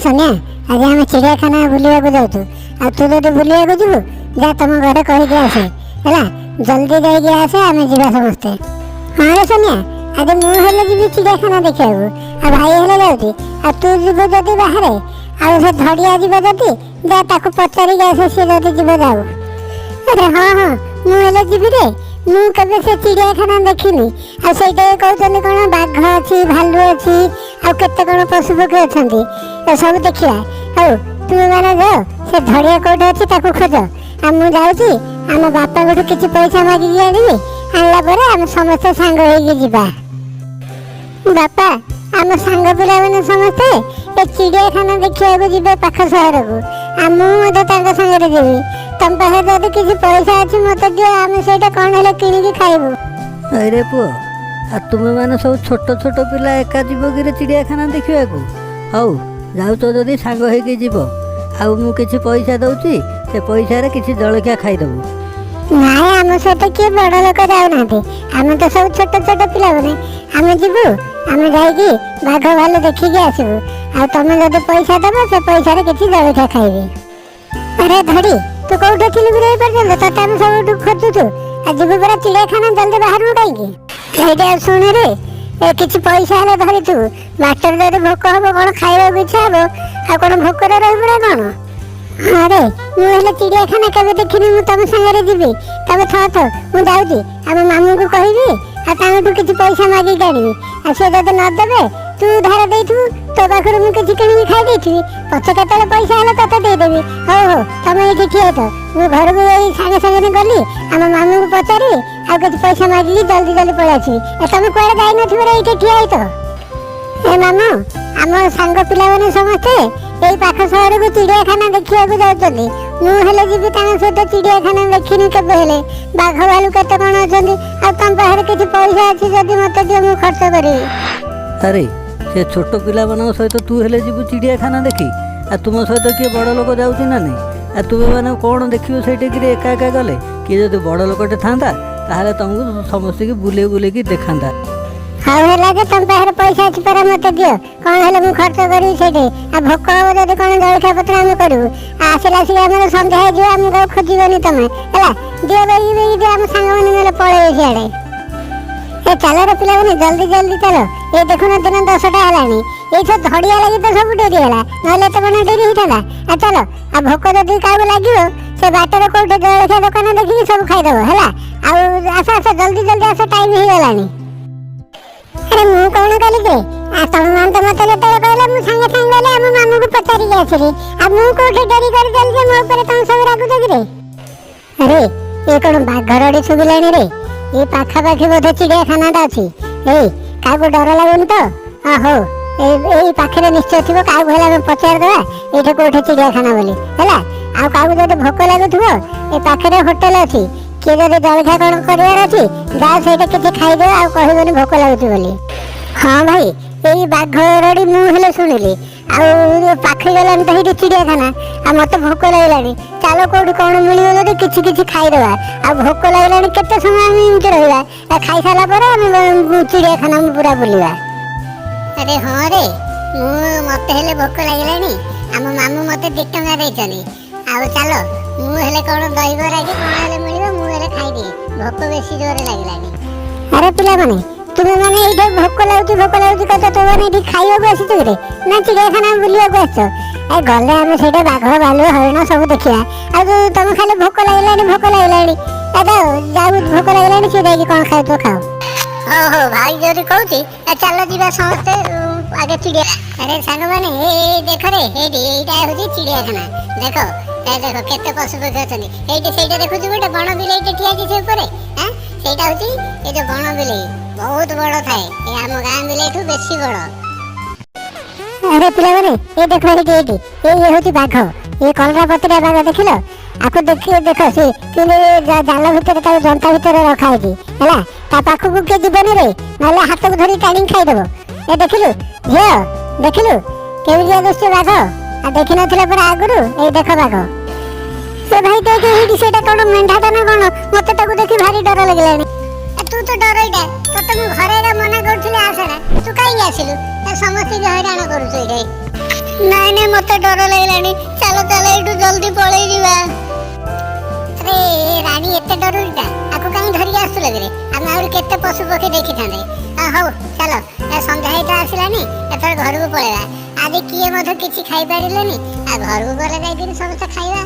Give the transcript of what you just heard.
सोनिया आज आम चिड़ियाखाना बुलाक जाऊँ आ तू जो बुलाक जीवु जा तुम घर कहीकि आसे है जल्दी जाइए आसे आम जा समस्ते। हाँ रे सोनिया आज मुझे जी चिड़ियाखाना देखा आ भाई हेले जाऊँगी आ तू जीव जदि बाहर आउ से धड़िया जीव जदि जा ताको पचारिक आसे सी जदि जीव जाऊ। अरे हाँ हाँ मुझे जीवी रे मु कबे से चिड़ियाखाना देखिनी आ सेटा कहते कौन बाघ अच्छी भालू अच्छी आ केते कौन पशु पक्षी अच्छा सब देखा हौ तुम मैंने जाओ से धड़िया कौटे अच्छी ताको खोज आ मु जाऊँगी आम बापा को किसी पैसा मागिकी आनबी आनला पर आम समस्त सांग होइकी जीवा। बापा आम सांग पिला मैंने समस्ते ए चिड़ियाखाना देखा जीवे पाख सहर को आ मुझे सागर जीवी तुम पाखे जब किसी पैसा अच्छी मत दियो आम से कौन है किणिकी खाइबू। अरे पुओ आ तुम मैंने सब छोट छोट पिला एका जीव कि चिड़ियाखाना देखा हौ जाऊ तो जदि सांग होइकी जीव आउ मु किछि पैसा दउची से पैसा रे किछि जलखिया खाइदबु। नाई आम सहित किए बड़ लोक जाऊना आम तो सब छोट छोट पिला मैंने आम जीवु आम जाइकी बाघ भालू देखिकी आसबू आ तुम जब पैसा दब से पैसा किसी जलखिया खाइबी। अरे धड़ी तू कौटे थिलु रे पर्यंत तते हम सब खोजुछु आ जीवु पूरा चिड़ियाखाना जल्दी बाहर उठाइकी एटा सुन रे ए किछि पैसा हेले धरी तू मास्टर जदि भोक हबो कौन खाइबा इच्छा हबो आ कौन भोकरे रहिबुरा कौन। अरे मुझे चिड़ियाखाना केवे देखिनी मु तुम संगे जीवी तबे थो मु जाऊँगी आम मामू को कहबी आठू किसी पैसा मागिक आनबी आ से जब नदेवे तू उधार देथु तो पाखर मु किसी किणिकी खाई देथि पछे केतले पैसा हेले तते देदेवी। हो हो तुम ये ठिया तो मु घर को सागे सागे गली आम मामू को पचारि आ किसी पैसा मागिकी जल्दी जल्दी पळै आसी तुम कुआडे जाई नथिबो रे ये ठिया तो। ए मामू आम सांग पिला माने समस्ते यही पाख सहर को चिड़ियाखाना देखा जाऊँगी मुझे जीवी सहित चिड़ियाखाना देखनी केवे बाघ भालू केते कौन अच्छा तुम पाखे किसी पैसा अच्छी जदि मत दियो मु खर्च करी। अरे से छोट पिला मान सहित तू हेले जीवु चिड़ियाखाना देखी आ तुम सहित किए बड़ लोक जाऊँगी ना नहीं आ तुम मैंने कौन देखियो सेठी कि एका एका गले किए जब बड़ लोकटे था ताहले तुमको समस्त बुले बुले देखाता। हाँ है कि तुम पाखे पैसा अच्छी पर मत दियो कौन है मुझे खर्च करी से आ भोक हम जब कौन जलखिया पत्र आम करूँ आसला आसिक आम सन्ध्या हो खोजबनी तुम है दियो बेगी बेगी दियो आम सांग मैंने पड़े सियाड़े ए चल रे पिला मैंने जल्दी जल्दी चलो ये देखुन दिन 10टा है ये सब धड़िया लगी तो सब डेरी है ना तो मैंने डेरी होता आ चलो आ भोक जब क्या लगे से बाटर कौटे जलखिया दुकान देखिए सब खाईदेव है आस आस जल्दी जल्दी आस टाइम हो गलानी। अरे मु कौन कली के आ तुम मान तो मत जते कहले मु संगे संग गले हम मामू को पचारि के आछली अब मु कोठे डरी कर जल जे मो ऊपर तुम सब रागु जगी रे। अरे ये कोन बाघरडी सुबिलानी रे ये पाखा पाखी बोधे चिड़ियाखाना ता अछि ए काको डर लागुनी तो आ हो ए पाखरे निश्चय थिबो काको हेला हम पचार देबा एठे कोठे चिड़ियाखाना बोली हैला आ काको जते भोक लागुथबो ए पाखरे होटल अछि किए जब जलखिया कौन करार अच्छी जा से किसी खाईदे आ कहबनी भोक लगुच बोली। हाँ भाई यही बाघरडी मुझे शुणिली आखि गलानी तो ये चिड़ियाखाना आ मत भोक लगे चलो कौट कौन मिल कि किसी खाईदे आ भोक लगे केते समय आम एमती रहा खाई सारा पर चिड़ियाखाना पूरा बुलवा। अरे हाँ रे मत हेले भोक लगे आम मामू मत 2 टंका देछनी आ चलो मुझे कौन दहीबरा कि कौन हेले मिलिबो मुझे खाईदी भोक बेसी जोर लागलानी। अरे पिला माने तुम माने ये भोक लाउची कत तो माने ये खाइबा को आसी रे ना चिड़ियाखाना बुलिया को आसो ए गले आमे सेटा बाघ भालू हरिण सब देखिया आ तुम खाली भोक लागलानी ए जाऊ भोक लागलानी से जाई कौन खाइ तो खाओ। हो भाई जोरी कहूची चलो जीवा समस्ते आगे चिड़िया। अरे सांग माने ए देख रे एटा होची चिड़ियाखाना देखो देखो केते पशु पक्षी अछनी एटी सेटा देखुछु गोटे बण बिलेईटे ठिया कि से ऊपर हैं सेटा होची ए जो बण बिलेई बहुत बड़ थाए ए हम गां बिलेईठू बेसी बड़। अरे पिला माने ए देखो एटी ये होची बाघ ये कलरा पत्रिया बाघ देखिलो आको देखिए देखो से किने जाल भीतर ता जंता भीतर रखा है हैला ता पाखु को के जीवन रे नले हाथ को धरी टाणी खाई देबो ए देखिलु झियो देखिलु केविया दोस्त बाघ आ देखि नथिला पर आगुरु ए देखो बाघ से भाई देखे हिडी सेटा कोन मेंढाटा ना कोन मते ताको देखि भारी डर लागलानी तू तो डरइडा तते मु घरे रा मना करथिले आसरा तू काई आसिलु समस्त हैरान करू छै रे। ନାଇଁ ନାଇଁ ମତେ ଡର ଲାଗିଲାଣି, ଚାଲ ଚାଲ ଏଇଠୁ ଜଲ୍ଦି ପଳେଇ ଯିବା। ଆରେ ରାଣୀ ଏତେ ଡରୁଛିଟା, ଆକୁ କାହିଁ ଧରିକି ଆସୁଥିଲେ କିରେ? ଆମେ ଆହୁରି କେତେ ପଶୁ ପକ୍ଷୀ ଦେଖିଥାନ୍ତେ। ହଉ ଚାଲ, ସନ୍ଧ୍ୟା ହେଇଟା ଆସିଲାନି, ଏଥର ଘରକୁ ପଳେଇବା। ଆଜି କିଏ ମଧ୍ୟ କିଛି ଖାଇପାରିଲେନି, ଆଉ ଘରକୁ ଗଲେ ଯାଇକିରି ସମସ୍ତେ ଖାଇବା।